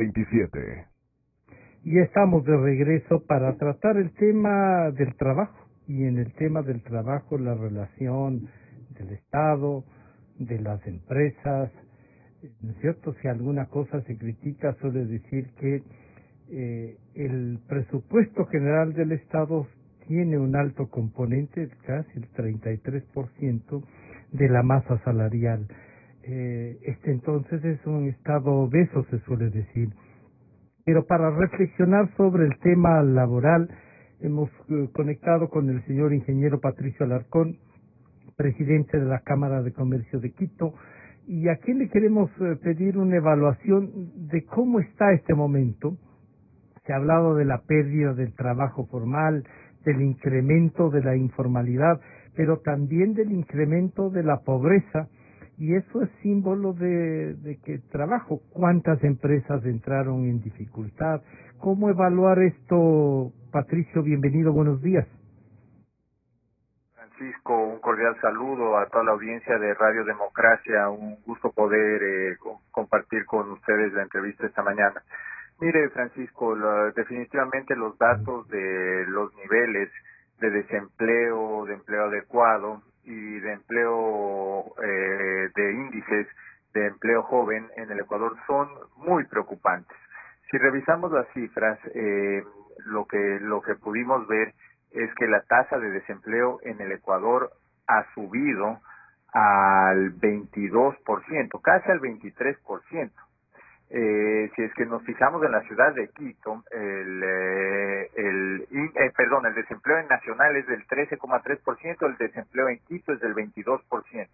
27. Y estamos de regreso para tratar el tema del trabajo. Y en el tema del trabajo, la relación del Estado, de las empresas. ¿No es cierto? Si alguna cosa se critica, suele decir que el presupuesto general del Estado tiene un alto componente, casi el 33% de la masa salarial. Este entonces es un Estado obeso, se suele decir. Pero para reflexionar sobre el tema laboral, hemos conectado con el señor ingeniero Patricio Alarcón, presidente de la Cámara de Comercio de Quito, y aquí le queremos pedir una evaluación de cómo está este momento. Se ha hablado de la pérdida del trabajo formal, del incremento de la informalidad, pero también del incremento de la pobreza, y eso es símbolo de que trabajo. ¿Cuántas empresas entraron en dificultad? ¿Cómo evaluar esto, Patricio? Bienvenido, buenos días. Francisco, un cordial saludo a toda la audiencia de Radio Democracia. Un gusto poder compartir con ustedes la entrevista esta mañana. Mire, Francisco, definitivamente los datos de los niveles de desempleo, de empleo adecuado y de empleo de índices de empleo joven en el Ecuador son muy preocupantes. Si revisamos las cifras, lo que pudimos ver es que la tasa de desempleo en el Ecuador ha subido al 22%, casi al 23%. Si es que nos fijamos en la ciudad de Quito, el desempleo nacional es del 13,3%, el desempleo en Quito es del 22%.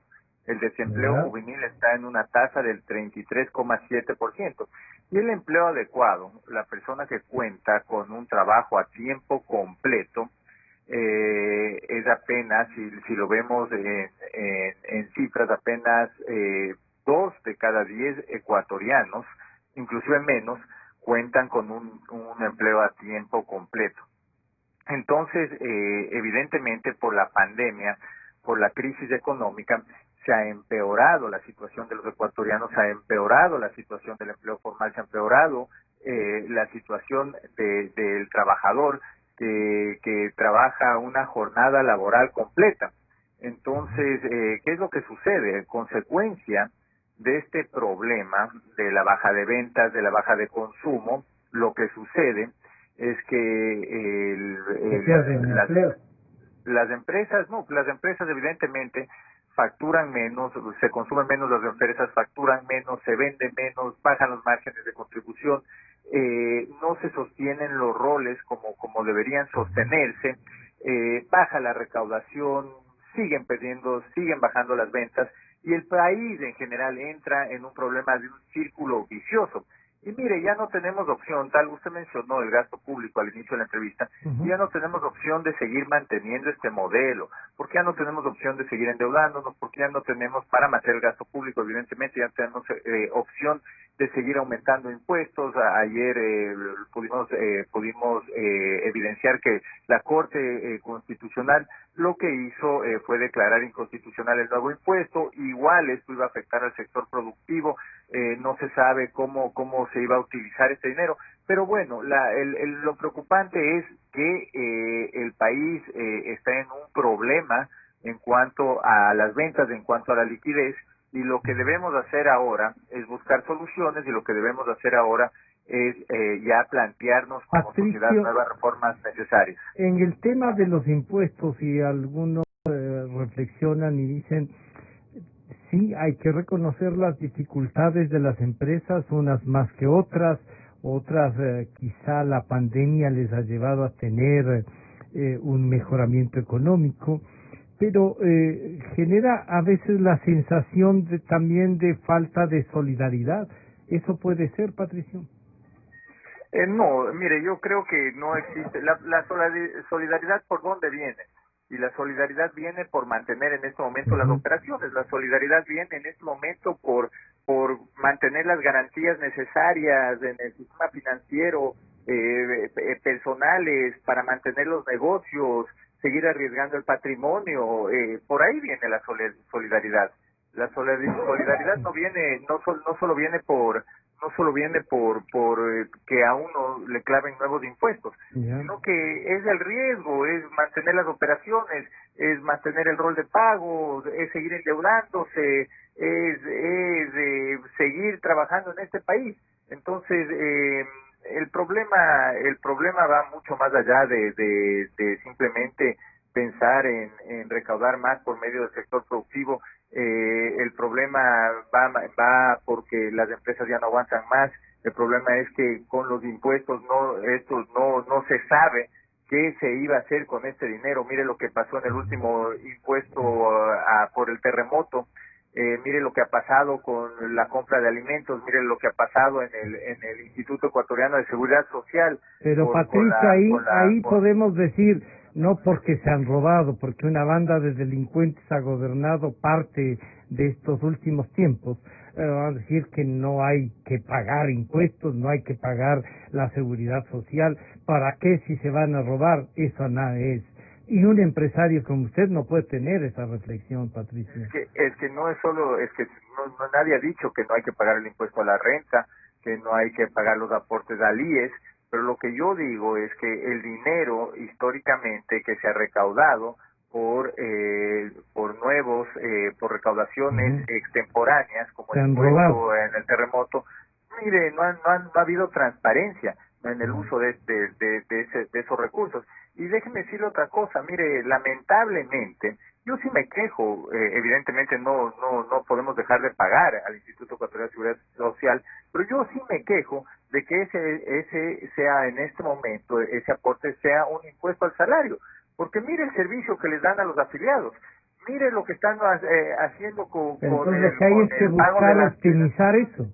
El desempleo juvenil está en una tasa del 33,7%. Y el empleo adecuado, la persona que cuenta con un trabajo a tiempo completo, es apenas, si lo vemos en cifras, apenas 2 de cada 10 ecuatorianos, inclusive menos, cuentan con un empleo a tiempo completo. Entonces, evidentemente, por la pandemia, por la crisis económica, se ha empeorado la situación de los ecuatorianos, se ha empeorado la situación del empleo formal, se ha empeorado la situación del trabajador que trabaja una jornada laboral completa. Entonces, ¿qué es lo que sucede? En consecuencia de este problema de la baja de ventas, de la baja de consumo, lo que sucede es que las empresas evidentemente facturan menos, se consumen menos, las empresas facturan menos, se venden menos, bajan los márgenes de contribución, no se sostienen los roles como deberían sostenerse, baja la recaudación, siguen bajando las ventas, y el país en general entra en un problema de un círculo vicioso. Y mire, ya no tenemos opción, tal usted mencionó el gasto público al inicio de la entrevista, y ya no tenemos opción de seguir manteniendo este modelo, porque ya no tenemos opción de seguir endeudándonos, porque ya no tenemos para mantener el gasto público, evidentemente ya no tenemos opción de seguir aumentando impuestos. Ayer pudimos evidenciar que la Corte Constitucional lo que hizo fue declarar inconstitucional el nuevo impuesto. Igual esto iba a afectar al sector productivo, no se sabe cómo se iba a utilizar este dinero, pero bueno, lo preocupante es que el país está en un problema en cuanto a las ventas, en cuanto a la liquidez, y lo que debemos hacer ahora es buscar soluciones, y lo que debemos hacer ahora es ya plantearnos como sociedad nuevas reformas necesarias. En el tema de los impuestos, y algunos reflexionan y dicen, sí, hay que reconocer las dificultades de las empresas, unas más que otras quizá la pandemia les ha llevado a tener un mejoramiento económico, pero genera a veces la sensación también de falta de solidaridad. ¿Eso puede ser, Patricio? No, mire, yo creo que no existe. La solidaridad, ¿por dónde viene? Y la solidaridad viene por mantener en este momento las operaciones. La solidaridad viene en este momento por mantener las garantías necesarias en el sistema financiero, personales, para mantener los negocios, seguir arriesgando el patrimonio. Por ahí viene la solidaridad. La solidaridad no solo viene por no solo viene por que a uno le claven nuevos impuestos, sino que es el riesgo, es mantener las operaciones, es mantener el rol de pago, es seguir endeudándose, es seguir trabajando en este país. Entonces, el problema va mucho más allá de simplemente pensar en recaudar más por medio del sector productivo. El problema va porque las empresas ya no aguantan más. El problema es que con los impuestos no se sabe qué se iba a hacer con este dinero. Mire lo que pasó en el último impuesto por el terremoto. Mire lo que ha pasado con la compra de alimentos, mire lo que ha pasado en el Instituto Ecuatoriano de Seguridad Social. Pero Patricia, ahí podemos decir, no porque se han robado, porque una banda de delincuentes ha gobernado parte de estos últimos tiempos. Vamos a decir que no hay que pagar impuestos, no hay que pagar la seguridad social. ¿Para qué si se van a robar? Eso nada es. Y un empresario como usted no puede tener esa reflexión, Patricia. Es que no es solo, es que nadie ha dicho que no hay que pagar el impuesto a la renta, que no hay que pagar los aportes al IES, pero lo que yo digo es que el dinero históricamente que se ha recaudado por recaudaciones extemporáneas, como el impuesto en el terremoto, mire, no ha habido transparencia en el uso de esos recursos. Y déjeme decirle otra cosa, mire, lamentablemente, yo sí me quejo, evidentemente no podemos dejar de pagar al Instituto Ecuatoriano de Seguridad Social, pero yo sí me quejo de que ese sea en este momento, ese aporte sea un impuesto al salario, porque mire el servicio que les dan a los afiliados, mire lo que están haciendo con el pago de la optimizar eso.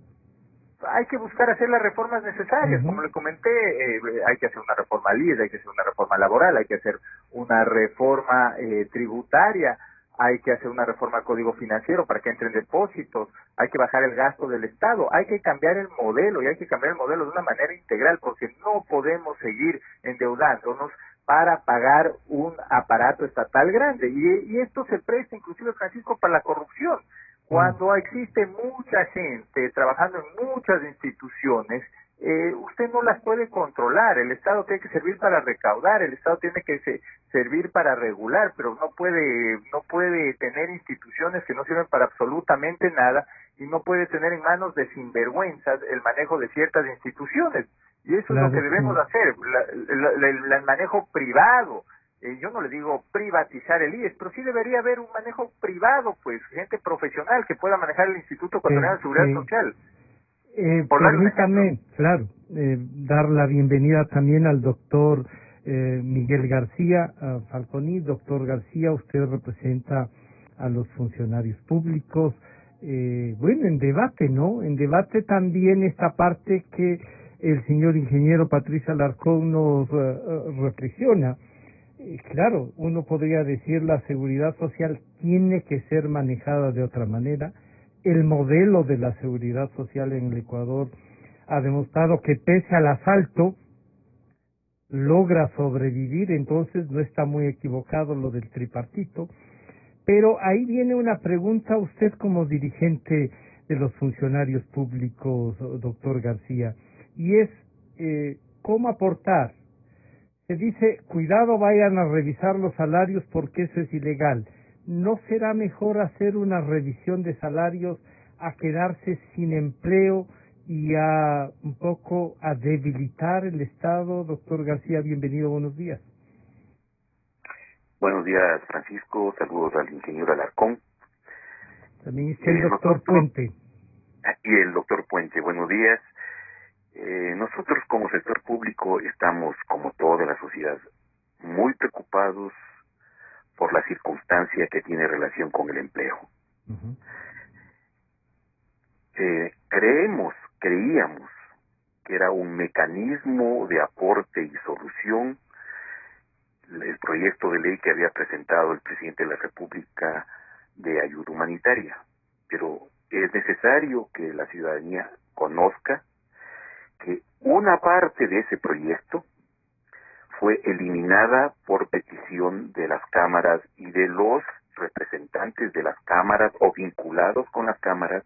Hay que buscar hacer las reformas necesarias, como le comenté, hay que hacer una reforma al IES, hay que hacer una reforma laboral, hay que hacer una reforma tributaria, hay que hacer una reforma al Código Financiero para que entren depósitos, hay que bajar el gasto del Estado, hay que cambiar el modelo, y hay que cambiar el modelo de una manera integral, porque no podemos seguir endeudándonos para pagar un aparato estatal grande, y esto se presta inclusive, Francisco, para la corrupción. Cuando existe mucha gente trabajando en muchas instituciones, usted no las puede controlar. El Estado tiene que servir para recaudar, el Estado tiene que servir para regular, pero no puede tener instituciones que no sirven para absolutamente nada, y no puede tener en manos de sinvergüenzas el manejo de ciertas instituciones. Y eso es lo que debemos hacer, el manejo privado. Yo no le digo privatizar el IES, pero sí debería haber un manejo privado, pues, gente profesional que pueda manejar el Instituto Ecuatoriano de Seguridad Social. Permítame, claro, dar la bienvenida también al doctor Miguel García Falconi. Doctor García, usted representa a los funcionarios públicos. Bueno, en debate, ¿no? En debate también esta parte que el señor ingeniero Patricio Alarcón nos reflexiona. Claro, uno podría decir la seguridad social tiene que ser manejada de otra manera. El modelo de la seguridad social en el Ecuador ha demostrado que pese al asalto logra sobrevivir, entonces no está muy equivocado lo del tripartito. Pero ahí viene una pregunta a usted como dirigente de los funcionarios públicos, doctor García, y es ¿cómo aportar? Se dice, cuidado, vayan a revisar los salarios porque eso es ilegal. ¿No será mejor hacer una revisión de salarios a quedarse sin empleo y un poco a debilitar el Estado? Doctor García, bienvenido, buenos días. Buenos días, Francisco. Saludos al ingeniero Alarcón. También está el doctor Puente. Y el doctor Puente, buenos días. Nosotros como sector público estamos, como toda la sociedad, muy preocupados por la circunstancia que tiene relación con el empleo. Creíamos que era un mecanismo de aporte y solución el proyecto de ley que había presentado el presidente de la República de ayuda humanitaria, pero es necesario que la ciudadanía conozca que una parte de ese proyecto fue eliminada por petición de las cámaras y de los representantes de las cámaras o vinculados con las cámaras,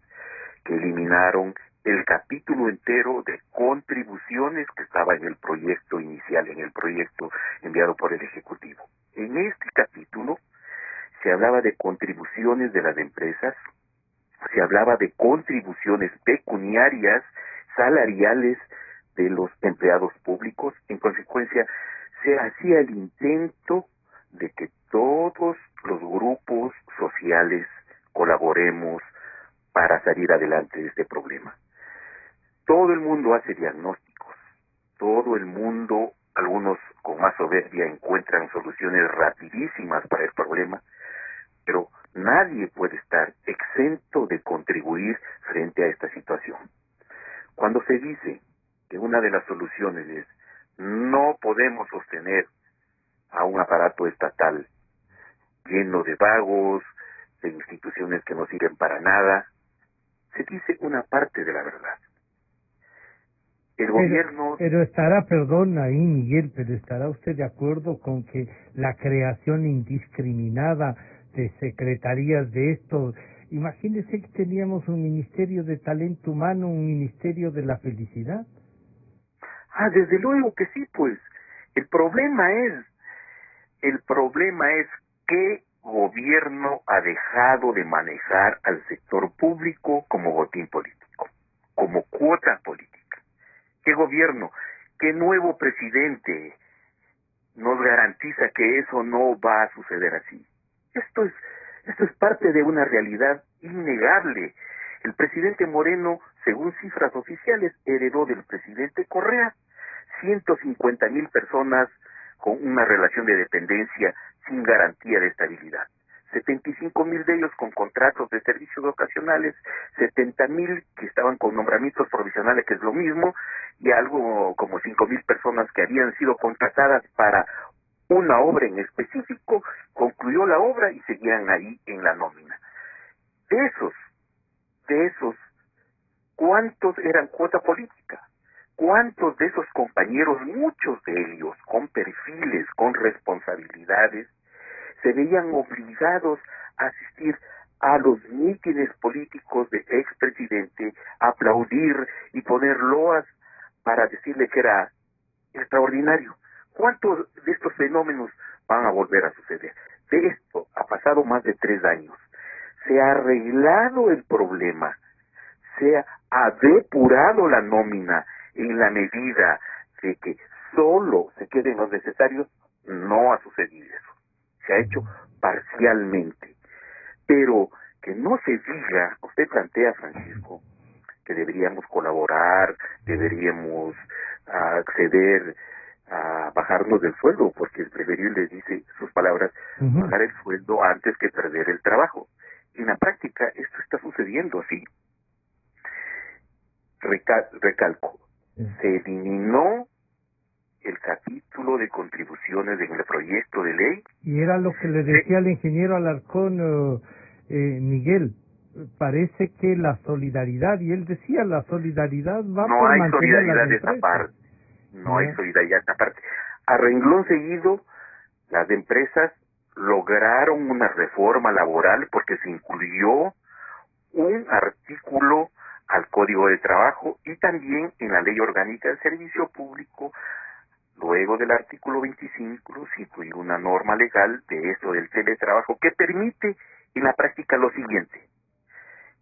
que eliminaron el capítulo entero de contribuciones que estaba en el proyecto inicial, en el proyecto enviado por el Ejecutivo. En este capítulo se hablaba de contribuciones de las empresas, se hablaba de contribuciones pecuniarias, salariales de los empleados públicos. En consecuencia, se hacía el intento de que todos los grupos sociales colaboremos para salir adelante de este problema. Todo el mundo hace diagnósticos, todo el mundo, algunos con más soberbia, encuentran soluciones rapidísimas para el problema, pero nadie puede estar exento de contribuir frente a esta situación. Cuando se dice que una de las soluciones es no podemos sostener a un aparato estatal lleno de vagos, de instituciones que no sirven para nada, se dice una parte de la verdad. El gobierno... Pero estará, perdón ahí Miguel, pero estará usted de acuerdo con que la creación indiscriminada de secretarías de esto, imagínese que teníamos un ministerio de talento humano, un ministerio de la felicidad. Desde luego que sí, pues. El problema es qué gobierno ha dejado de manejar al sector público como botín político, como cuota política. ¿Qué gobierno, qué nuevo presidente nos garantiza que eso no va a suceder así? Esto es parte de una realidad innegable. El presidente Moreno, según cifras oficiales, heredó del presidente Correa 150,000 personas con una relación de dependencia sin garantía de estabilidad. 75,000 de ellos con contratos de servicios ocasionales, 70,000 que estaban con nombramientos provisionales, que es lo mismo, y algo como 5,000 personas que habían sido contratadas para una obra en específico, concluyó la obra y seguían ahí en la nómina. De esos, ¿cuántos eran cuota política? ¿Cuántos de esos compañeros, muchos de ellos con perfiles, con responsabilidades, se veían obligados a asistir a los mítines políticos de expresidente, aplaudir y poner loas para decirle que era extraordinario? ¿Cuántos de estos fenómenos van a volver a suceder? De esto ha pasado más de 3 años. Se ha arreglado el problema, se ha depurado la nómina en la medida de que solo se queden los necesarios. No ha sucedido eso. Se ha hecho parcialmente. Pero que no se diga, usted plantea, Francisco, que deberíamos colaborar, deberíamos acceder a bajarnos del sueldo, porque el preferible dice sus palabras, bajar el sueldo antes que perder el trabajo. En la práctica esto está sucediendo así. Recalco, se eliminó el capítulo de contribuciones en el proyecto de ley. Y era lo que le decía el ingeniero Alarcón, Miguel, parece que la solidaridad, y él decía, la solidaridad va no por hay mantener solidaridad las de esta empresas. parte, no hay solidaridad de esta parte. A renglón seguido, las empresas lograron una reforma laboral porque se incluyó un artículo al Código de Trabajo y también en la Ley Orgánica del Servicio Público. Luego del artículo 25 se incluyó una norma legal de esto del teletrabajo que permite en la práctica lo siguiente: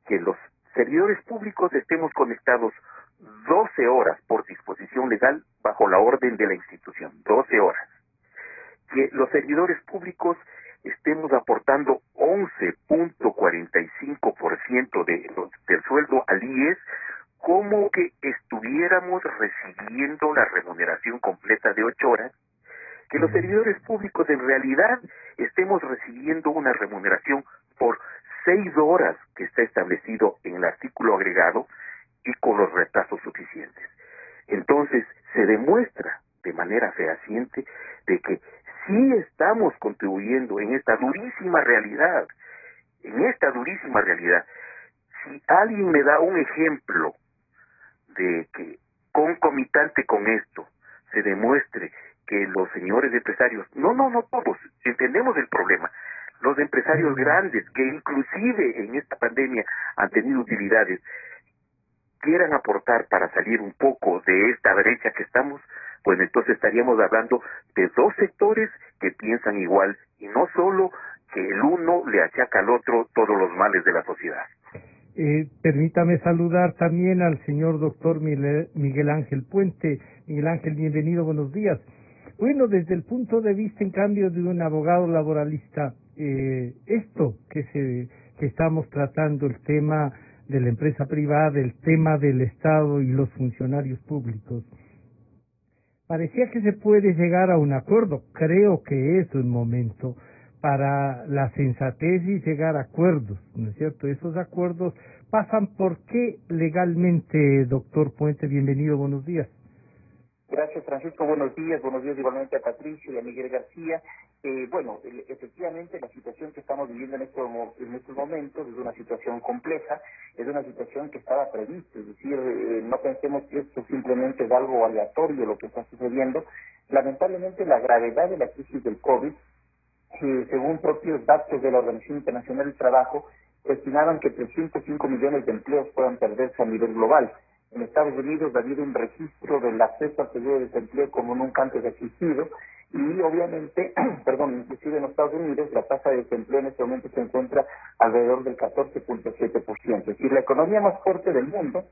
que los servidores públicos estemos conectados 12 horas por disposición legal bajo la orden de la institución, 12 horas. Que los servidores públicos estemos aportando 11.45% del sueldo al IES, como que estuviéramos recibiendo la remuneración completa de 8 horas, que los servidores públicos en realidad estemos recibiendo una remuneración por 6 horas que está establecido en el artículo agregado y con los retrasos suficientes. Entonces se demuestra de manera fehaciente de que sí estamos contribuyendo en esta durísima realidad. Si alguien me da un ejemplo de que concomitante con esto se demuestre que los señores empresarios, no todos, entendemos el problema, los empresarios grandes que inclusive en esta pandemia han tenido utilidades, quieran aportar para salir un poco de esta brecha que estamos, pues entonces estaríamos hablando de dos sectores que piensan igual y no solo que el uno le achaca al otro todos los males de la sociedad. Permítame saludar también al señor doctor Miguel Ángel Puente. Miguel Ángel, bienvenido, buenos días. Bueno, desde el punto de vista, en cambio, de un abogado laboralista, esto que estamos tratando, el tema de la empresa privada, el tema del Estado y los funcionarios públicos, parecía que se puede llegar a un acuerdo. Creo que es un momento para la sensatez y llegar a acuerdos, ¿no es cierto? Esos acuerdos pasan por qué legalmente, doctor Puente, bienvenido, buenos días. Gracias, Francisco. Buenos días igualmente a Patricio y a Miguel García. Efectivamente, la situación que estamos viviendo en estos momentos es una situación compleja, es una situación que estaba prevista, es decir, no pensemos que esto simplemente es algo aleatorio lo que está sucediendo. Lamentablemente, la gravedad de la crisis del COVID, según propios datos de la Organización Internacional del Trabajo, estimaban que 305 millones de empleos puedan perderse a nivel global. En Estados Unidos ha habido un registro del acceso al seguro de desempleo como nunca antes ha existido y obviamente, inclusive en los Estados Unidos la tasa de desempleo en este momento se encuentra alrededor del 14.7%. Es decir, la economía más fuerte del mundo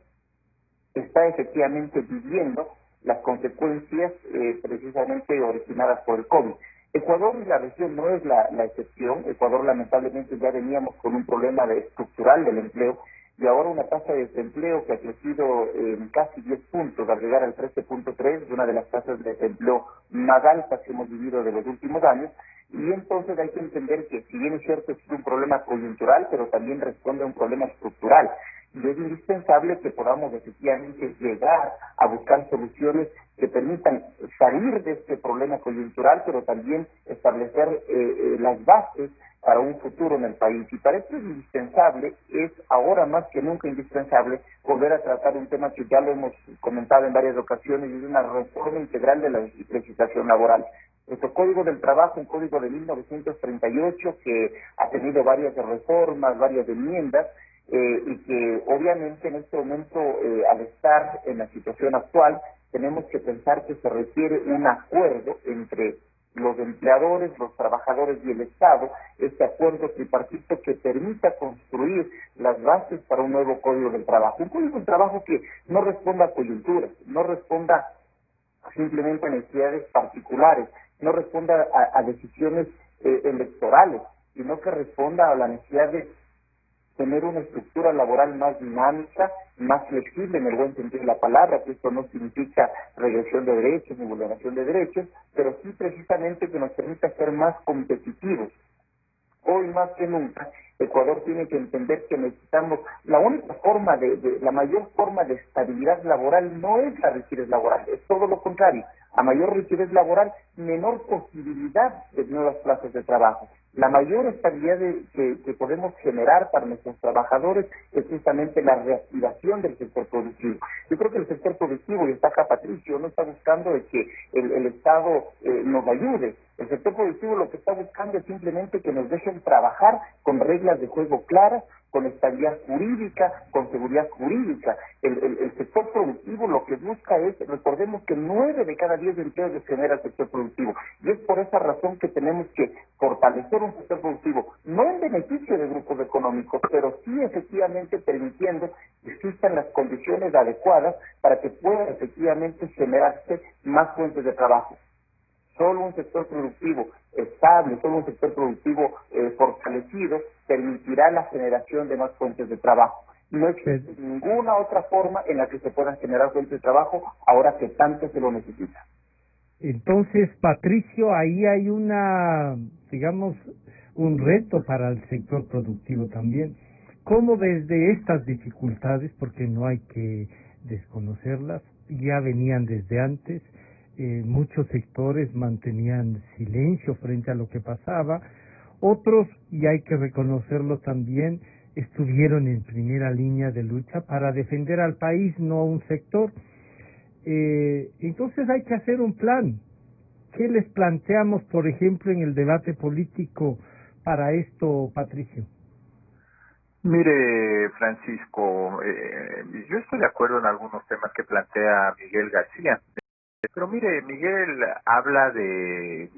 está efectivamente viviendo las consecuencias precisamente originadas por el COVID. Ecuador y la región no es la excepción. Ecuador lamentablemente ya veníamos con un problema estructural del empleo y ahora una tasa de desempleo que ha crecido en casi 10 puntos, al llegar al 13.3, es una de las tasas de desempleo más altas que hemos vivido de los últimos años, y entonces hay que entender que si bien es cierto es un problema coyuntural, pero también responde a un problema estructural, y es indispensable que podamos efectivamente llegar a buscar soluciones que permitan salir de este problema coyuntural, pero también establecer las bases para un futuro en el país. Y para esto es indispensable, es ahora más que nunca indispensable, volver a tratar un tema que ya lo hemos comentado en varias ocasiones, y es una reforma integral de la legislación laboral. Nuestro Código del Trabajo, un código de 1938 que ha tenido varias reformas, varias enmiendas, y que obviamente en este momento, al estar en la situación actual, tenemos que pensar que se requiere un acuerdo entre los empleadores, los trabajadores y el Estado, este acuerdo tripartito que permita construir las bases para un nuevo Código del Trabajo. Un Código del Trabajo que no responda a coyunturas, no responda simplemente a necesidades particulares, no responda a decisiones electorales, sino que responda a la necesidad de tener una estructura laboral más dinámica, más flexible en el buen sentido de la palabra, que esto no significa regresión de derechos ni vulneración de derechos, pero sí precisamente que nos permita ser más competitivos. Hoy más que nunca, Ecuador tiene que entender que necesitamos, la única forma la mayor forma de estabilidad laboral no es la rigidez laboral, es todo lo contrario. A mayor rigidez laboral, menor posibilidad de nuevas plazas de trabajo. La mayor estabilidad que podemos generar para nuestros trabajadores es justamente la reactivación del sector productivo. Yo creo que el sector productivo, y está acá Patricio, no está buscando de que el Estado nos ayude. El sector productivo lo que está buscando es simplemente que nos dejen trabajar con reglas de juego claras, con estabilidad jurídica, con seguridad jurídica. El sector productivo lo que busca es, recordemos que 9 de cada 10 empleos los genera el sector productivo, y es por esa razón que tenemos que fortalecer un sector productivo, no en beneficio de grupos económicos, pero sí efectivamente permitiendo que existan las condiciones adecuadas para que puedan efectivamente generarse más fuentes de trabajo. Solo un sector productivo estable, solo un sector productivo fortalecido permitirá la generación de más fuentes de trabajo. No existe ninguna otra forma en la que se puedan generar fuentes de trabajo ahora que tanto se lo necesita. Entonces, Patricio, ahí hay un reto para el sector productivo también. ¿Cómo desde estas dificultades, porque no hay que desconocerlas, ya venían desde antes, muchos sectores mantenían silencio frente a lo que pasaba, otros, y hay que reconocerlo también, estuvieron en primera línea de lucha para defender al país, no a un sector. Entonces hay que hacer un plan. ¿Qué les planteamos, por ejemplo, en el debate político para esto, Patricio? Mire, Francisco, yo estoy de acuerdo en algunos temas que plantea Miguel García, pero mire, Miguel habla de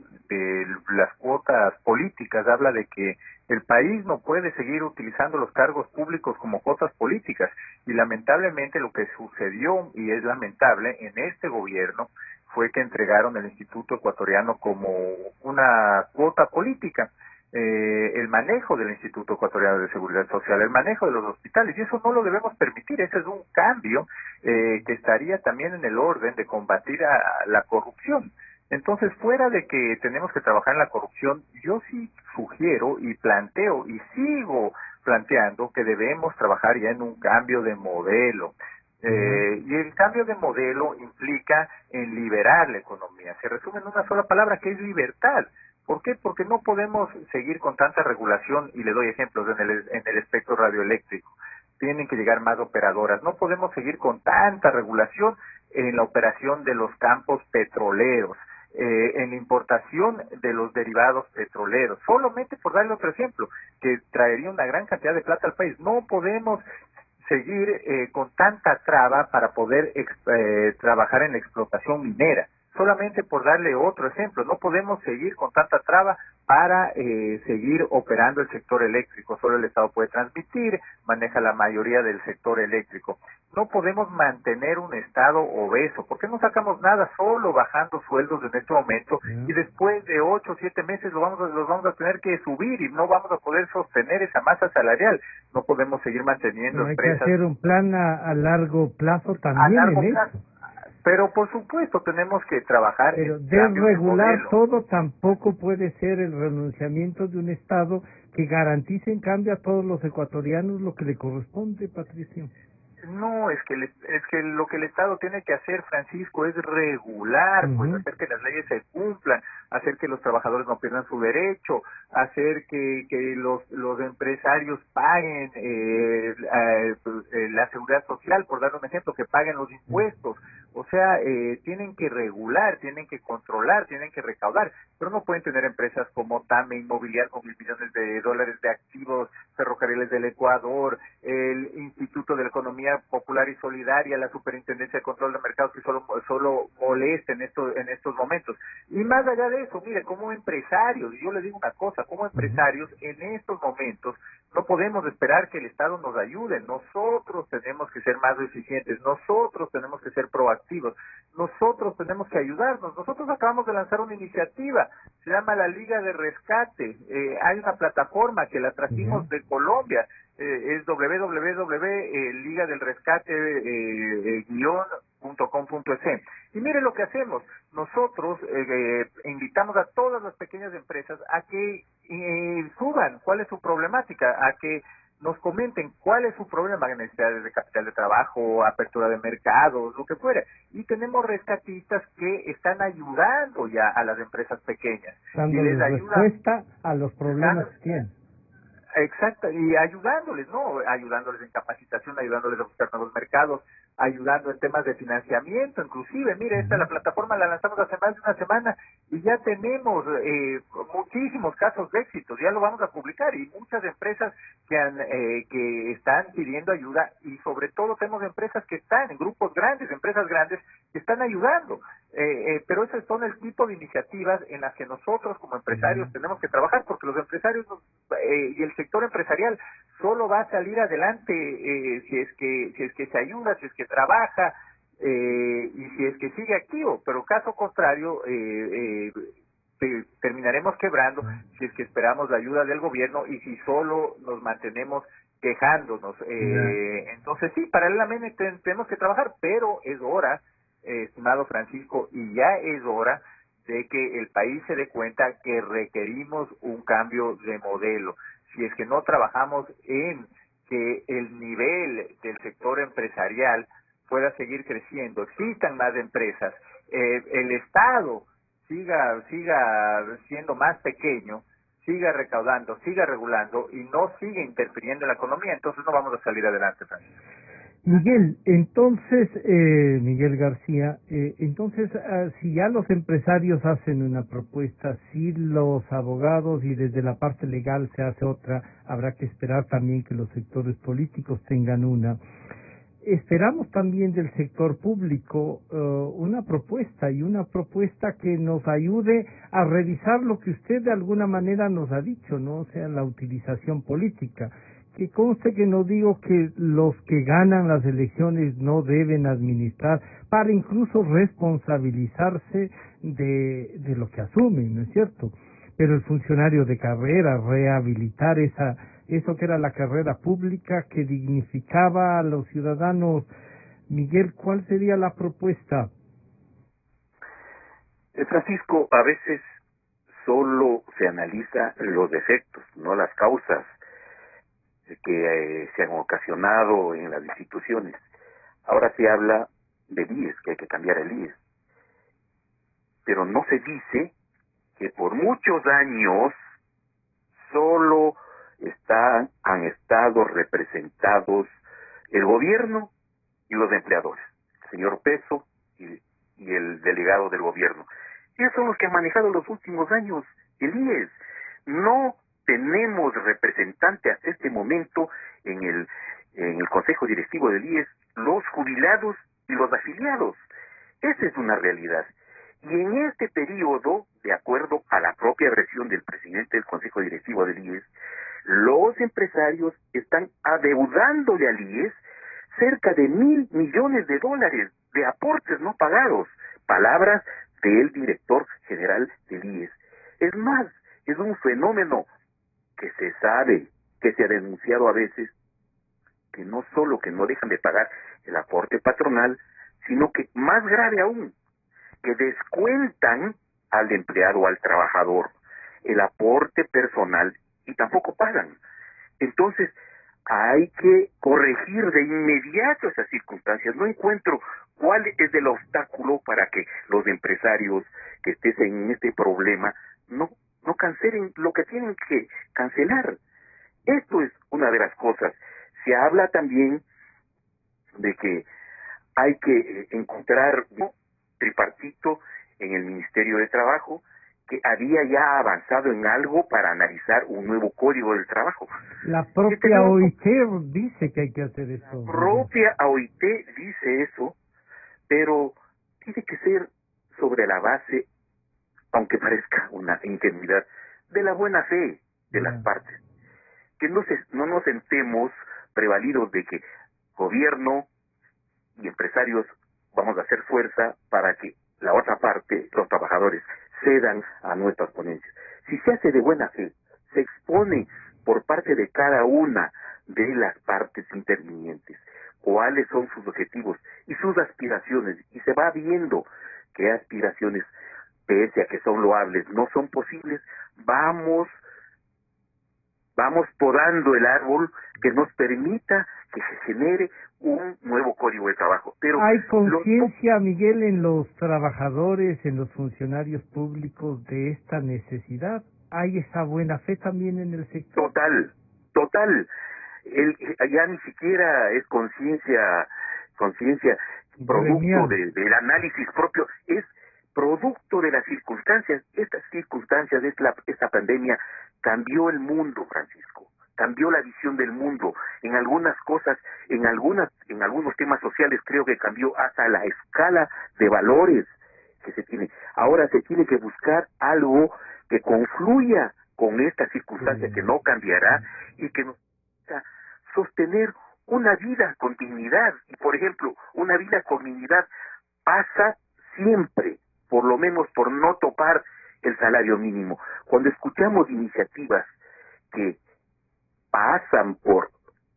las cuotas políticas, habla de que el país no puede seguir utilizando los cargos públicos como cuotas políticas, y lamentablemente lo que sucedió, y es lamentable, en este gobierno fue que entregaron el Instituto Ecuatoriano como una cuota política. El manejo del Instituto Ecuatoriano de Seguridad Social, el manejo de los hospitales, y eso no lo debemos permitir. Ese es un cambio que estaría también en el orden de combatir a la corrupción. Entonces, fuera de que tenemos que trabajar en la corrupción, yo sí sugiero y planteo y sigo planteando que debemos trabajar ya en un cambio de modelo. Y el cambio de modelo implica en liberar la economía. Se resume en una sola palabra, que es libertad. ¿Por qué? Porque no podemos seguir con tanta regulación, y le doy ejemplos en el espectro radioeléctrico. Tienen que llegar más operadoras. No podemos seguir con tanta regulación en la operación de los campos petroleros, en la importación de los derivados petroleros. Solamente por darle otro ejemplo, que traería una gran cantidad de plata al país. No podemos seguir con tanta traba para poder trabajar en la explotación minera. Solamente por darle otro ejemplo, no podemos seguir con tanta traba para seguir operando el sector eléctrico. Solo el Estado puede transmitir, maneja la mayoría del sector eléctrico. No podemos mantener un Estado obeso. ¿Por qué no sacamos nada solo bajando sueldos en este momento? Y después de 8 o 7 meses los vamos a tener que subir y no vamos a poder sostener esa masa salarial. No podemos seguir manteniendo Pero empresas. hay que hacer un plan a largo plazo también a largo en plazo. eso. Pero por supuesto tenemos que trabajar Pero en desregular modelo. todo tampoco puede ser el renunciamiento de un Estado que garantice en cambio a todos los ecuatorianos lo que le corresponde, Patricio. No, es que lo que el Estado tiene que hacer, Francisco, es regular, pues hacer que las leyes se cumplan, hacer que los trabajadores no pierdan su derecho, hacer que los empresarios paguen la seguridad social, por dar un ejemplo, que paguen los impuestos. O sea, tienen que regular, tienen que controlar, tienen que recaudar, pero no pueden tener empresas como TAME Inmobiliar con $1.000 millones de activos, Ferrocarriles del Ecuador, el Instituto de la Economía Popular y Solidaria, la Superintendencia de Control de Mercados, que solo molesta en estos momentos. Y más allá de eso, mire, como empresarios, y yo les digo una cosa, como empresarios, en estos momentos no podemos esperar que el Estado nos ayude. Nosotros tenemos que ser más eficientes, nosotros tenemos que ser proactivos, nosotros tenemos que ayudarnos. Nosotros acabamos de lanzar una iniciativa, se llama la Liga de Rescate. Hay una plataforma que la trajimos de Colombia, es www.ligadelrescate-.com.es. Y mire lo que hacemos. Nosotros invitamos a todas las pequeñas empresas a que suban cuál es su problemática, a que nos comenten cuál es su problema, necesidades de capital de trabajo, apertura de mercados, lo que fuera. Y tenemos rescatistas que están ayudando ya a las empresas pequeñas. Y les ayudan respuesta a los problemas que tienen. Exacto, y ayudándoles, ¿no? Ayudándoles en capacitación, ayudándoles a buscar nuevos mercados, ayudando en temas de financiamiento, inclusive. Mire, la plataforma la lanzamos hace más de una semana y ya tenemos muchísimos casos de éxito, ya lo vamos a publicar, y muchas empresas que están pidiendo ayuda, y sobre todo tenemos empresas que están en grupos grandes, empresas grandes que están ayudando. Pero esos son el tipo de iniciativas en las que nosotros como empresarios tenemos que trabajar, porque los empresarios y el sector empresarial solo va a salir adelante si es que se ayuda, si es que trabaja y si es que sigue activo. Pero caso contrario, terminaremos quebrando si es que esperamos la ayuda del gobierno y si solo nos mantenemos quejándonos. Entonces sí, paralelamente tenemos que trabajar, pero es hora, estimado Francisco, y ya es hora de que el país se dé cuenta que requerimos un cambio de modelo. Si es que no trabajamos en que el nivel del sector empresarial pueda seguir creciendo, existan más empresas, el Estado siga siendo más pequeño, siga recaudando, siga regulando y no siga interfiriendo en la economía, entonces no vamos a salir adelante, Francisco. Miguel, entonces, Miguel García, si ya los empresarios hacen una propuesta, si los abogados y desde la parte legal se hace otra, habrá que esperar también que los sectores políticos tengan una. Esperamos también del sector público una propuesta que nos ayude a revisar lo que usted de alguna manera nos ha dicho, ¿no? O sea, la utilización política. Que conste que no digo que los que ganan las elecciones no deben administrar para incluso responsabilizarse de lo que asumen, ¿no es cierto? Pero el funcionario de carrera, rehabilitar eso que era la carrera pública que dignificaba a los ciudadanos. Miguel, ¿cuál sería la propuesta? Francisco, a veces solo se analiza los defectos, no las causas que se han ocasionado en las instituciones. Ahora se habla del IES, que hay que cambiar el IES, pero no se dice que por muchos años solo han estado representados el gobierno y los empleadores, el señor Peso y el delegado del gobierno. Ellos son los que han manejado los últimos años el IES. No tenemos representante hasta este momento en el Consejo Directivo del IES, los jubilados y los afiliados. Esa es una realidad. Y en este periodo, de acuerdo a la propia versión del presidente del Consejo Directivo del IES, los empresarios están adeudándole al IES cerca de $1,000 millones de aportes no pagados. Palabras del director general del IES. Es más, es un fenómeno que se sabe, que se ha denunciado a veces, que no solo que no dejan de pagar el aporte patronal, sino que más grave aún, que descuentan al empleado o al trabajador el aporte personal y tampoco pagan. Entonces, hay que corregir de inmediato esas circunstancias. No encuentro cuál es el obstáculo para que los empresarios que estén en este problema no cancelen lo que tienen que cancelar. Esto es una de las cosas. Se habla también de que hay que encontrar un tripartito en el Ministerio de Trabajo que había ya avanzado en algo para analizar un nuevo código del trabajo. La propia OIT dice que hay que hacer eso. La propia OIT dice eso, pero tiene que ser sobre la base, aunque parezca una ingenuidad, de la buena fe de las partes. Que no nos sentemos prevalidos de que gobierno y empresarios vamos a hacer fuerza para que la otra parte, los trabajadores, cedan a nuestras ponencias. Si se hace de buena fe, se expone por parte de cada una de las partes intervinientes cuáles son sus objetivos y sus aspiraciones, y se va viendo qué aspiraciones, pese a que son loables, no son posibles, vamos podando el árbol que nos permita que se genere un nuevo código de trabajo. Pero ¿hay conciencia, Miguel, en los trabajadores, en los funcionarios públicos de esta necesidad? ¿Hay esa buena fe también en el sector? Total. Ya ni siquiera es conciencia producto del análisis propio, es producto de las circunstancias. Estas circunstancias de esta pandemia cambió el mundo, Francisco, cambió la visión del mundo. En algunas cosas, en algunos temas sociales creo que cambió hasta la escala de valores que se tiene. Ahora se tiene que buscar algo que confluya con esta circunstancia que no cambiará y que nos permita sostener una vida con dignidad. Y por ejemplo, una vida con dignidad pasa siempre, por lo menos por no topar el salario mínimo. Cuando escuchamos iniciativas que pasan por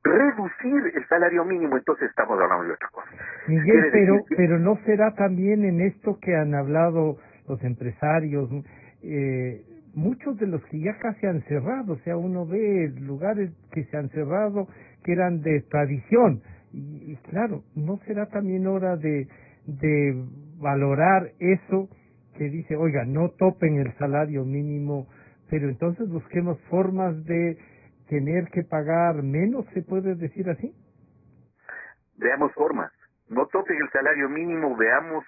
reducir el salario mínimo, entonces estamos hablando de otra cosa. Miguel, pero ¿no será también en esto que han hablado los empresarios, muchos de los que ya casi han cerrado? O sea, uno ve lugares que se han cerrado que eran de tradición, y claro, ¿no será también hora de valorar eso que dice, oiga, no topen el salario mínimo, pero entonces busquemos formas de tener que pagar menos, se puede decir así? veamos formas. No topen el salario mínimo, veamos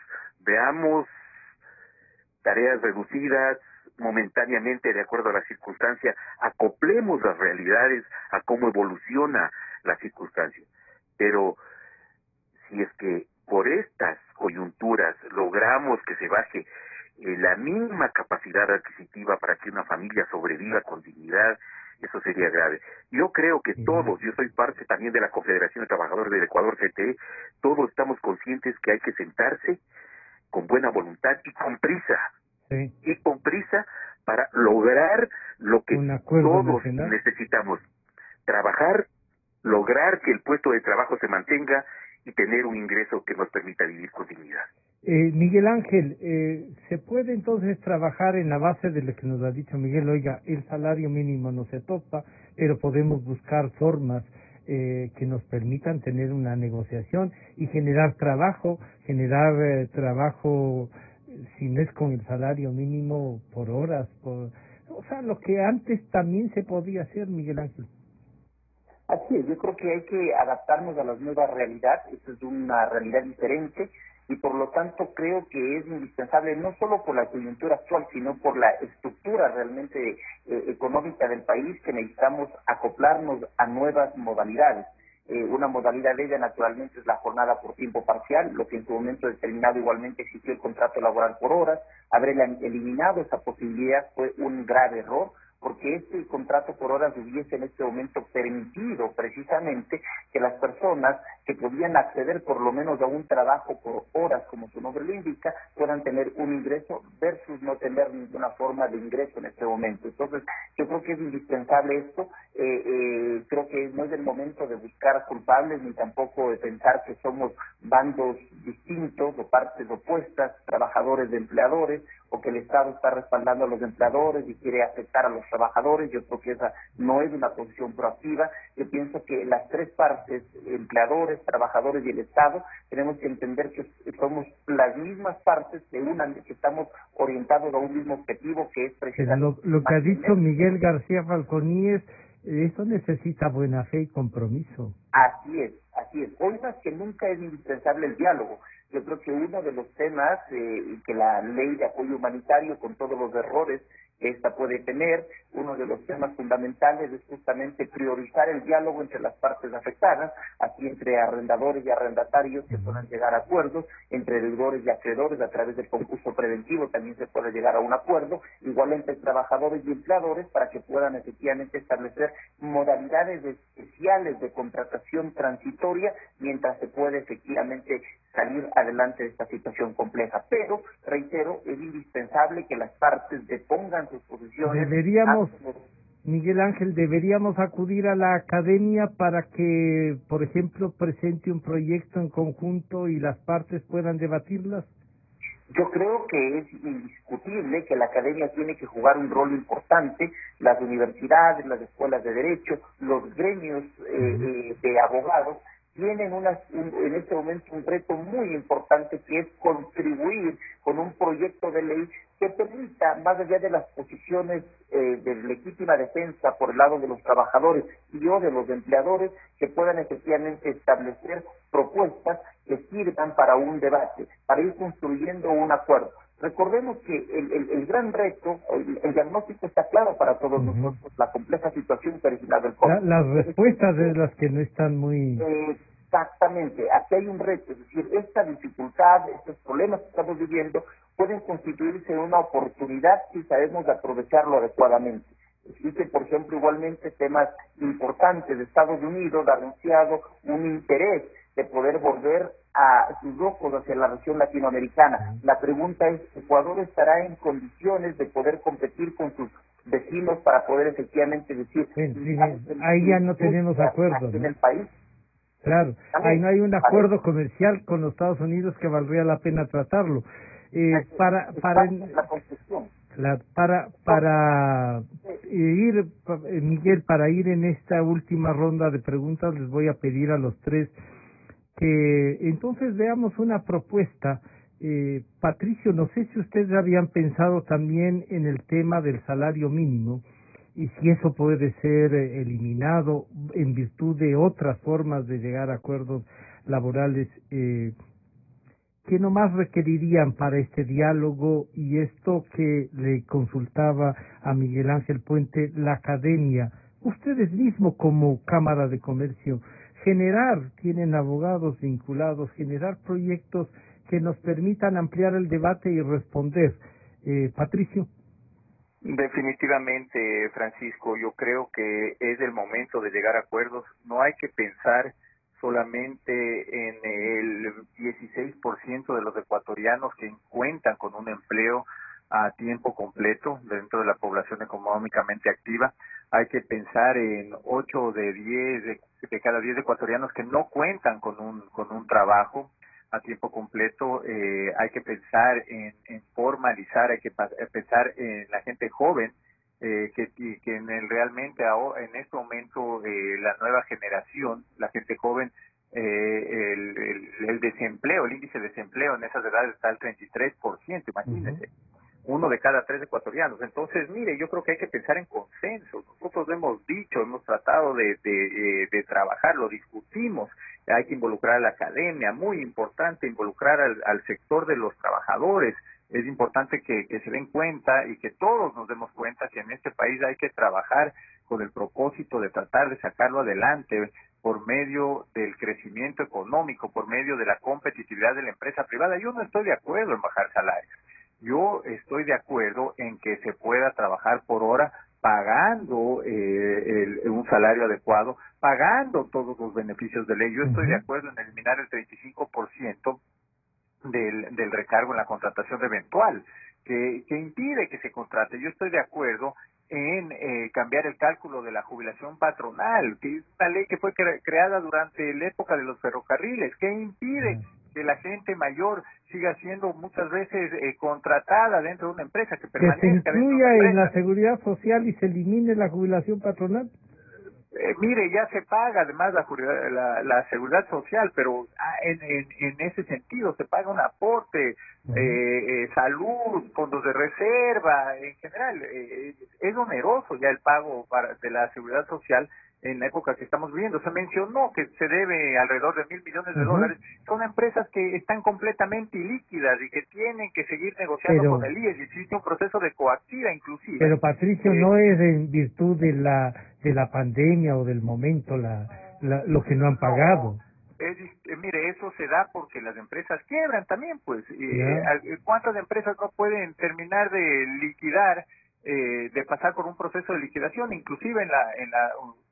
tareas reducidas momentáneamente de acuerdo a la circunstancia, acoplemos las realidades a cómo evoluciona la circunstancia. Pero si es que por estas coyunturas logramos que se baje la mínima capacidad adquisitiva para que una familia sobreviva con dignidad, eso sería grave. Yo creo que todos, yo soy parte también de la Confederación de Trabajadores del Ecuador, CTE, todos estamos conscientes que hay que sentarse con buena voluntad y con prisa, y con prisa para lograr lo que todos necesitamos, trabajar, lograr que el puesto de trabajo se mantenga y tener un ingreso que nos permita vivir con dignidad. Miguel Ángel, ¿se puede entonces trabajar en la base de lo que nos ha dicho Miguel? Oiga, el salario mínimo no se topa, pero podemos buscar formas que nos permitan tener una negociación y generar trabajo, si no es con el salario mínimo, por horas, o sea, lo que antes también se podía hacer, Miguel Ángel. Así es, yo creo que hay que adaptarnos a las nuevas realidades, esto es una realidad diferente y por lo tanto creo que es indispensable no solo por la coyuntura actual, sino por la estructura realmente económica del país, que necesitamos acoplarnos a nuevas modalidades. Una modalidad de ella naturalmente es la jornada por tiempo parcial, lo que en su momento determinado igualmente existió el contrato laboral por horas. Haber eliminado esa posibilidad fue un grave error, porque este contrato por horas hubiese en este momento permitido precisamente que las personas que podían acceder por lo menos a un trabajo por horas, como su nombre lo indica, puedan tener un ingreso versus no tener ninguna forma de ingreso en este momento. Entonces, yo creo que es indispensable esto. Creo que no es el momento de buscar culpables ni tampoco de pensar que somos bandos distintos o partes opuestas, trabajadores de empleadores, o que el Estado está respaldando a los empleadores y quiere afectar a los trabajadores. Yo creo que esa no es una posición proactiva. Yo pienso que las tres partes, empleadores, trabajadores y el Estado, tenemos que entender que somos las mismas partes que estamos orientados a un mismo objetivo, que es precisamente... Lo que ha dicho Miguel García Falconi eso necesita buena fe y compromiso. Así es. Hoy más que nunca es indispensable el diálogo. Yo creo que uno de los temas que la ley de apoyo humanitario, con todos los errores que esta puede tener, uno de los temas fundamentales es justamente priorizar el diálogo entre las partes afectadas, así entre arrendadores y arrendatarios que puedan llegar a acuerdos, entre deudores y acreedores a través del concurso preventivo también se puede llegar a un acuerdo, igual entre trabajadores y empleadores para que puedan efectivamente establecer modalidades especiales de contratación transitoria mientras se puede efectivamente salir adelante de esta situación compleja. Pero, reitero, es indispensable que las partes depongan sus posiciones. Miguel Ángel, deberíamos acudir a la academia para que, por ejemplo, presente un proyecto en conjunto y las partes puedan debatirlas. Yo creo que es indiscutible que la academia tiene que jugar un rol importante, las universidades, las escuelas de derecho, los gremios de abogados tienen en este momento un reto muy importante, que es contribuir con un proyecto de ley que permita, más allá de las posiciones de legítima defensa por el lado de los trabajadores y o de los empleadores, que puedan efectivamente establecer propuestas que sirvan para un debate, para ir construyendo un acuerdo. Recordemos que el gran reto, el diagnóstico está claro para todos nosotros, la compleja situación que ha originado el COVID. Las respuestas es las que no están muy... Exactamente, aquí hay un reto, es decir, esta dificultad, estos problemas que estamos viviendo pueden constituirse en una oportunidad si sabemos aprovecharlo adecuadamente. Existen, por ejemplo, igualmente temas importantes. De Estados Unidos ha anunciado un interés de poder volver a sus ojos hacia la región latinoamericana. La pregunta es, ¿Ecuador estará en condiciones de poder competir con sus vecinos para poder efectivamente decir... ahí ya no tenemos acuerdos, ¿no? En el país. Claro, ahí no hay un acuerdo comercial con los Estados Unidos que valdría la pena tratarlo. Para ir, Miguel, para ir en esta última ronda de preguntas, les voy a pedir a los tres que entonces veamos una propuesta. Patricio, no sé si ustedes habían pensado también en el tema del salario mínimo y si eso puede ser eliminado en virtud de otras formas de llegar a acuerdos laborales, ¿qué nomás requerirían para este diálogo y esto que le consultaba a Miguel Ángel Puente, la academia, ustedes mismos como Cámara de Comercio, tienen abogados vinculados, generar proyectos que nos permitan ampliar el debate y responder? Patricio. Definitivamente, Francisco, yo creo que es el momento de llegar a acuerdos. No hay que pensar solamente en el 16% de los ecuatorianos que cuentan con un empleo a tiempo completo dentro de la población económicamente activa. Hay que pensar en 8 de cada 10 ecuatorianos que no cuentan con un trabajo a tiempo completo. Hay que pensar en formalizar, hay que pensar en la gente joven, realmente ahora, en este momento, la nueva generación, la gente joven, el desempleo, el índice de desempleo en esas edades está al 33%, imagínense. Uno de cada 3 ecuatorianos. Entonces, mire, yo creo que hay que pensar en consenso. Nosotros hemos dicho, hemos tratado de trabajar, lo discutimos. Hay que involucrar a la academia, muy importante involucrar al sector de los trabajadores. Es importante que se den cuenta y que todos nos demos cuenta que en este país hay que trabajar con el propósito de tratar de sacarlo adelante por medio del crecimiento económico, por medio de la competitividad de la empresa privada. Yo no estoy de acuerdo en bajar salarios. Yo estoy de acuerdo en que se pueda trabajar por hora pagando un salario adecuado, pagando todos los beneficios de ley. Yo estoy de acuerdo en eliminar el 35% del recargo en la contratación eventual, que impide que se contrate. Yo estoy de acuerdo en cambiar el cálculo de la jubilación patronal, que es una ley que fue creada durante la época de los ferrocarriles, que impide que la gente mayor siga siendo muchas veces contratada dentro de una empresa, que permanezca se dentro de incluya una empresa. En la seguridad social y se elimine la jubilación patronal. Mire, ya se paga además la seguridad social, pero en ese sentido se paga un aporte, salud, fondos de reserva, en general. Es oneroso ya el pago de la seguridad social en la época que estamos viviendo. Se mencionó que se debe alrededor de $1,000 millones de dólares. Son empresas que están completamente ilíquidas y que tienen que seguir negociando con el IES, y existe un proceso de coactiva inclusive. Pero Patricio, no es en virtud de la pandemia o del momento lo que no han pagado. Mire, eso se da porque las empresas quiebran también, pues. ¿Cuántas empresas no pueden terminar de liquidar, de pasar por un proceso de liquidación? Inclusive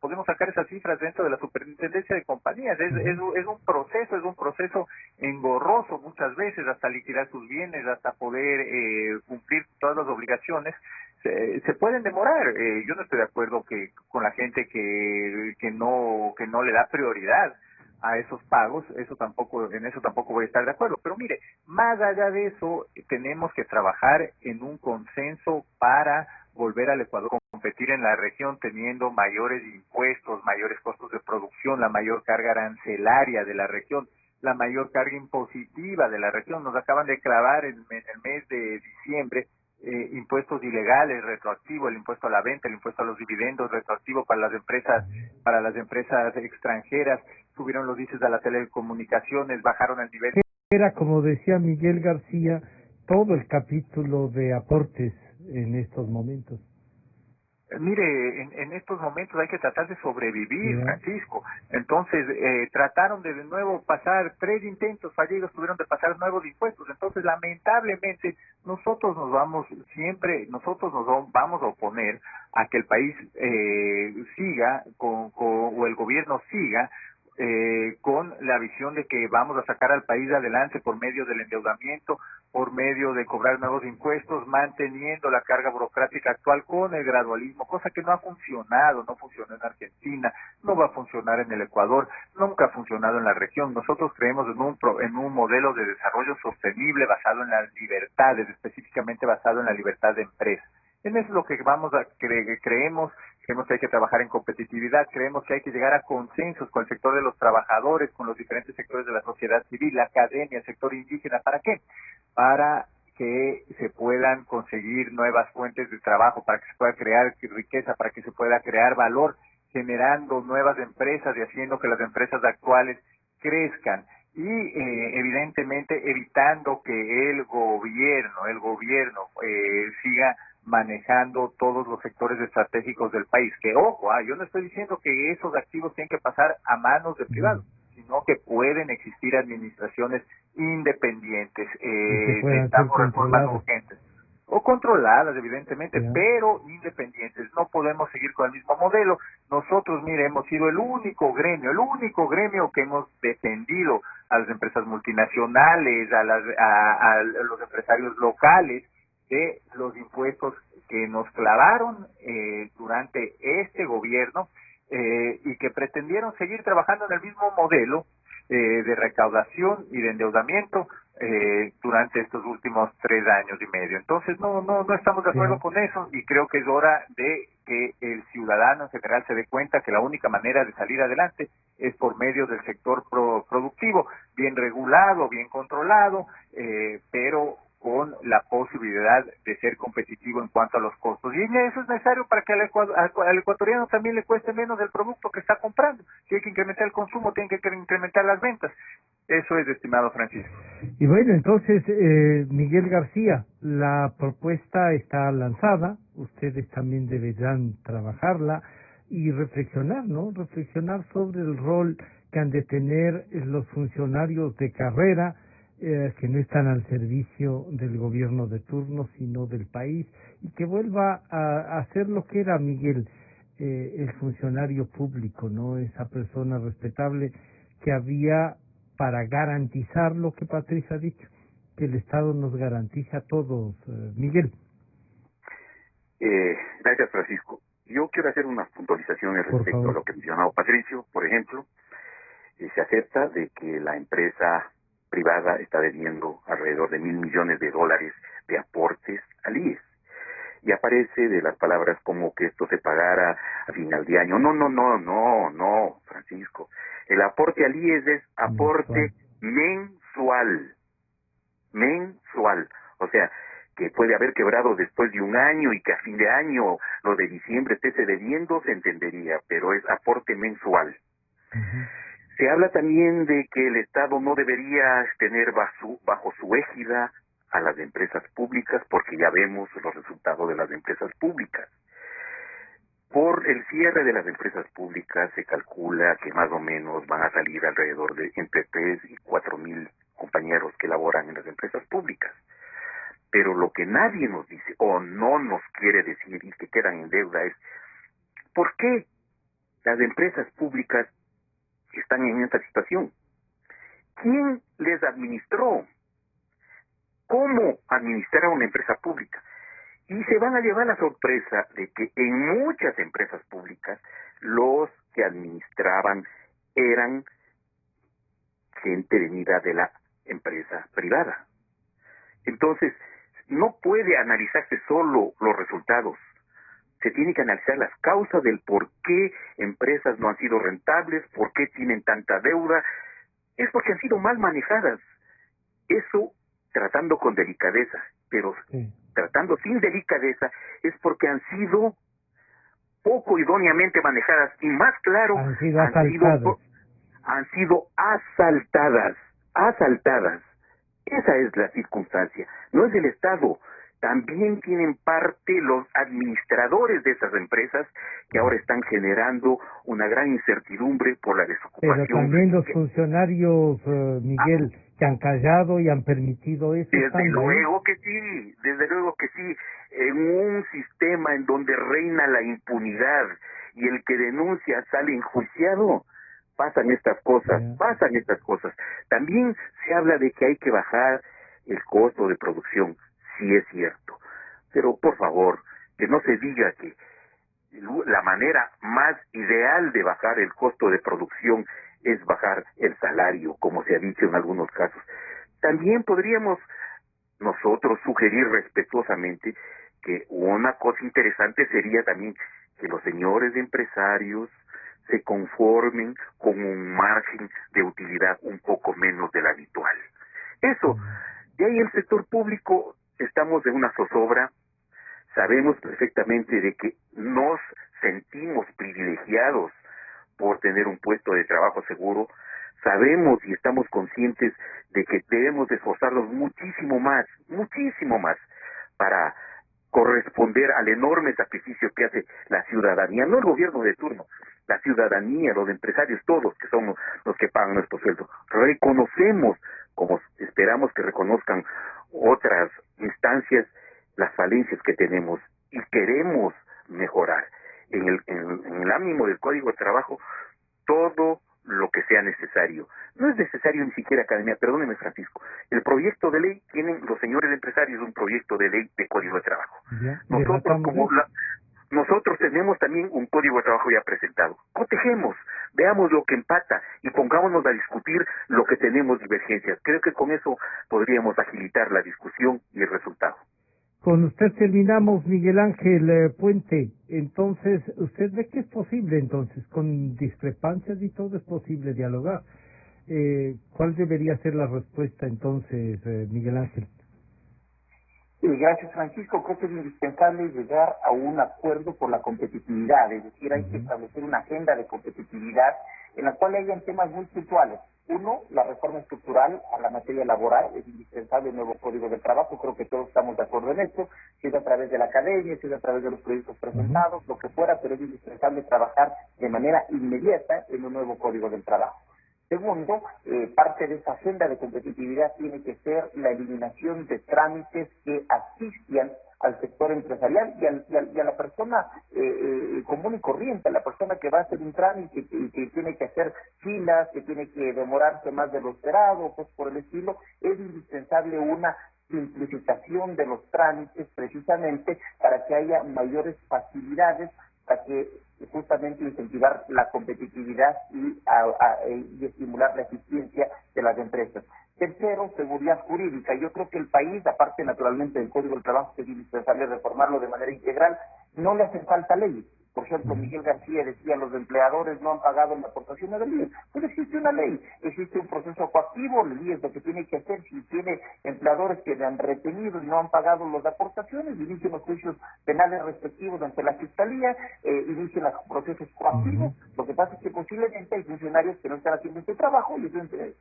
podemos sacar esas cifras dentro de la superintendencia de compañías. Es un proceso engorroso muchas veces, hasta liquidar sus bienes, hasta poder cumplir todas las obligaciones. Se pueden demorar. Yo no estoy de acuerdo con la gente que no le da prioridad a esos pagos. En eso tampoco voy a estar de acuerdo. Pero mire, más allá de eso, tenemos que trabajar en un consenso para volver al Ecuador a competir en la región, teniendo mayores impuestos, mayores costos de producción, la mayor carga arancelaria de la región, la mayor carga impositiva de la región. Nos acaban de clavar en el mes de diciembre impuestos ilegales, retroactivo, el impuesto a la venta, el impuesto a los dividendos, retroactivo para las empresas extranjeras. Subieron los índices a las telecomunicaciones, bajaron el nivel. Era, como decía Miguel García, todo el capítulo de aportes en estos momentos. Mire, en estos momentos hay que tratar de sobrevivir, Francisco. Entonces, trataron de nuevo pasar 3 intentos fallidos, tuvieron de pasar nuevos impuestos. Entonces, lamentablemente, nosotros nos vamos a oponer a que el país siga o el gobierno siga con la visión de que vamos a sacar al país adelante por medio del endeudamiento, por medio de cobrar nuevos impuestos, manteniendo la carga burocrática actual con el gradualismo, cosa que no funcionó en Argentina, no va a funcionar en el Ecuador, nunca ha funcionado en la región. Nosotros creemos en un modelo de desarrollo sostenible basado en las libertades, específicamente basado en la libertad de empresa. En eso es lo que creemos que hay que trabajar en competitividad, creemos que hay que llegar a consensos con el sector de los trabajadores, con los diferentes sectores de la sociedad civil, la academia, el sector indígena. ¿Para qué? Para que se puedan conseguir nuevas fuentes de trabajo, para que se pueda crear riqueza, para que se pueda crear valor, generando nuevas empresas y haciendo que las empresas actuales crezcan y evidentemente evitando que el gobierno siga manejando todos los sectores estratégicos del país. Que ojo, yo no estoy diciendo que esos activos tienen que pasar a manos de privados, sino que pueden existir administraciones independientes, estamos reformando urgentes o controladas, evidentemente, yeah, pero independientes. No podemos seguir con el mismo modelo. Nosotros, mire, hemos sido el único gremio que hemos defendido a las empresas multinacionales, a los empresarios locales de los impuestos que nos clavaron durante este gobierno y que pretendieron seguir trabajando en el mismo modelo de recaudación y de endeudamiento durante estos últimos 3 años y medio. Entonces no estamos de acuerdo con eso y creo que es hora de que el ciudadano en general se dé cuenta que la única manera de salir adelante es por medio del sector productivo, bien regulado, bien controlado, pero con la posibilidad de ser competitivo en cuanto a los costos. Y eso es necesario para que al ecuatoriano también le cueste menos el producto que está comprando. Si hay que incrementar el consumo, tienen que incrementar las ventas. Eso es, estimado Francisco. Y bueno, entonces, Miguel García, la propuesta está lanzada, ustedes también deberán trabajarla y reflexionar, ¿no? Reflexionar sobre el rol que han de tener los funcionarios de carrera, que no están al servicio del gobierno de turno, sino del país, y que vuelva a hacer lo que era, Miguel, el funcionario público, ¿no? Esa persona respetable que había para garantizar lo que Patricia ha dicho, que el Estado nos garantiza a todos. Miguel. Gracias, Francisco. Yo quiero hacer unas puntualizaciones respecto a lo que mencionaba Patricio. Por ejemplo, se acepta de que la empresa privada está debiendo alrededor de $1,000 millones de aportes al IES. Y aparece de las palabras como que esto se pagara a final de año. No, Francisco. El aporte al IES es aporte mensual. O sea, que puede haber quebrado después de un año y que a fin de año, lo de diciembre esté debiendo, se entendería, pero es aporte mensual. Se habla también de que el Estado no debería tener bajo su égida a las empresas públicas, porque ya vemos los resultados de las empresas públicas. Por el cierre de las empresas públicas se calcula que más o menos van a salir alrededor de entre 3 y 4,000 compañeros que laboran en las empresas públicas. Pero lo que nadie nos dice, o no nos quiere decir, y que quedan en deuda, es ¿por qué las empresas públicas están en esta situación? ¿Quién les administró? ¿Cómo administrar una empresa pública? Y se van a llevar la sorpresa de que en muchas empresas públicas los que administraban eran gente venida de la empresa privada. Entonces, no puede analizarse solo los resultados. Se tiene que analizar las causas del por qué empresas no han sido rentables, por qué tienen tanta deuda. Es porque han sido mal manejadas. Eso tratando con delicadeza, pero tratando sin delicadeza es porque han sido poco idóneamente manejadas y más claro, han sido asaltadas. Esa es la circunstancia. No es el Estado. También tienen parte los administradores de esas empresas que ahora están generando una gran incertidumbre por la desocupación. Pero también los funcionarios, Miguel, que han callado y han permitido eso. Desde luego que sí. En un sistema en donde reina la impunidad y el que denuncia sale enjuiciado, pasan estas cosas. También se habla de que hay que bajar el costo de producción. Sí es cierto, pero por favor, que no se diga que la manera más ideal de bajar el costo de producción es bajar el salario, como se ha dicho en algunos casos. También podríamos nosotros sugerir respetuosamente que una cosa interesante sería también que los señores empresarios se conformen con un margen de utilidad un poco menos del habitual. Eso, de ahí el sector público estamos en una zozobra, sabemos perfectamente de que nos sentimos privilegiados por tener un puesto de trabajo seguro, sabemos y estamos conscientes de que debemos esforzarnos muchísimo más para corresponder al enorme sacrificio que hace la ciudadanía, no el gobierno de turno, la ciudadanía, los empresarios, todos que somos los que pagan nuestro sueldo. Reconocemos, como esperamos que reconozcan otras instancias, las falencias que tenemos y queremos mejorar. En el ánimo del Código de Trabajo, todo lo que sea necesario. No es necesario ni siquiera academia, perdóneme Francisco. El proyecto de ley tienen los señores empresarios un proyecto de ley de Código de Trabajo. Nosotros tenemos también un Código de Trabajo ya presentado. Cotejemos, veamos lo que empata y pongámonos a discutir lo que tenemos divergencias. Creo que con eso podríamos agilitar la discusión y el resultado. Con usted terminamos, Miguel Ángel Puente. Entonces, ¿usted ve que es posible entonces? Con discrepancias y todo es posible dialogar. ¿Cuál debería ser la respuesta entonces, Miguel Ángel? Gracias, Francisco. Creo que es indispensable llegar a un acuerdo por la competitividad, es decir, hay que establecer una agenda de competitividad en la cual hayan temas muy puntuales. Uno, la reforma estructural a la materia laboral, es indispensable el nuevo Código de Trabajo, creo que todos estamos de acuerdo en esto, si es a través de la academia, si es a través de los proyectos presentados, lo que fuera, pero es indispensable trabajar de manera inmediata en un nuevo Código del Trabajo. Segundo, parte de esa agenda de competitividad tiene que ser la eliminación de trámites que asfixian al sector empresarial y a la persona común y corriente, a la persona que va a hacer un trámite y que tiene que hacer filas, que tiene que demorarse más de lo esperado, pues por el estilo. Es indispensable una simplificación de los trámites precisamente para que haya mayores facilidades, para que justamente incentivar la competitividad y estimular la eficiencia de las empresas. Tercero, seguridad jurídica. Yo creo que el país, aparte naturalmente del Código del Trabajo, que es indispensable reformarlo de manera integral, no le hacen falta leyes. Por ejemplo, Miguel García decía, los empleadores no han pagado la aportación del IES. Pues existe una ley, existe un proceso coactivo, el IES lo que tiene que hacer, si tiene empleadores que le han retenido y no han pagado las aportaciones, inicien los juicios penales respectivos ante la Fiscalía, inicien los procesos coactivos. Lo que pasa es que posiblemente hay funcionarios que no están haciendo este trabajo y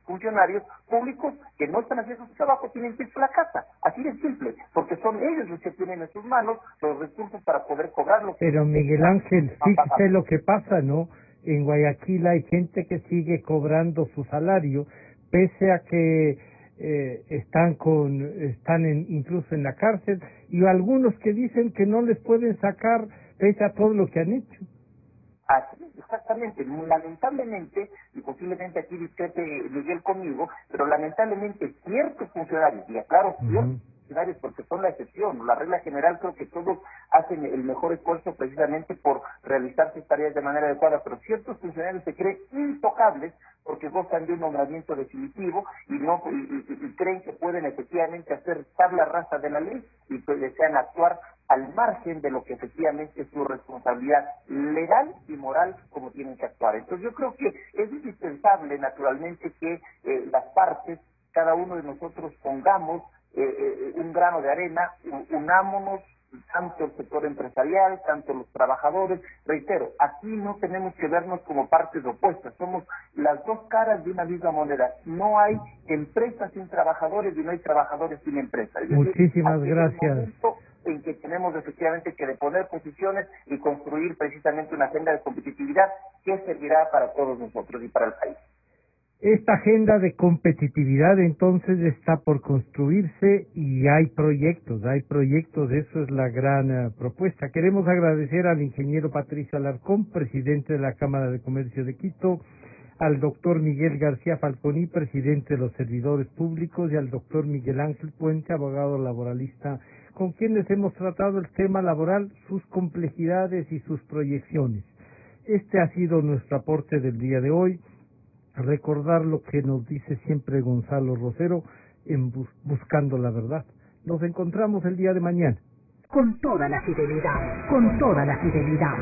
funcionarios públicos que no están haciendo su trabajo tienen que irse a la casa. Así de simple, porque son ellos los que tienen en sus manos los recursos para poder cobrarlo. Pero Miguel Ángel, fíjese lo que pasa, ¿no? En Guayaquil hay gente que sigue cobrando su salario, pese a que están incluso en la cárcel, y algunos que dicen que no les pueden sacar pese a todo lo que han hecho. Así, exactamente. Lamentablemente, y posiblemente aquí discrepe Miguel conmigo, pero lamentablemente ciertos funcionarios, y aclaro, ciertos funcionarios porque son la excepción, la regla general creo que todos hacen el mejor esfuerzo precisamente por realizar sus tareas de manera adecuada, pero ciertos funcionarios se creen intocables porque gozan de un nombramiento definitivo y creen que pueden efectivamente hacer tabla rasa de la ley y pues desean actuar al margen de lo que efectivamente es su responsabilidad legal y moral como tienen que actuar. Entonces yo creo que es indispensable naturalmente que las partes, cada uno de nosotros pongamos un grano de arena, unámonos, tanto el sector empresarial, tanto los trabajadores. Reitero, aquí no tenemos que vernos como partes opuestas, somos las dos caras de una misma moneda. No hay empresas sin trabajadores y no hay trabajadores sin empresas. Muchísimas gracias. En que tenemos efectivamente que deponer posiciones y construir precisamente una agenda de competitividad que servirá para todos nosotros y para el país. Esta agenda de competitividad entonces está por construirse y hay proyectos, eso es la gran propuesta. Queremos agradecer al ingeniero Patricio Alarcón, presidente de la Cámara de Comercio de Quito, al doctor Miguel García Falconi, presidente de los servidores públicos, y al doctor Miguel Ángel Puente, abogado laboralista, con quienes hemos tratado el tema laboral, sus complejidades y sus proyecciones. Este ha sido nuestro aporte del día de hoy. Recordar lo que nos dice siempre Gonzalo Rosero en Buscando la Verdad. Nos encontramos el día de mañana. Con toda la fidelidad, con toda la fidelidad.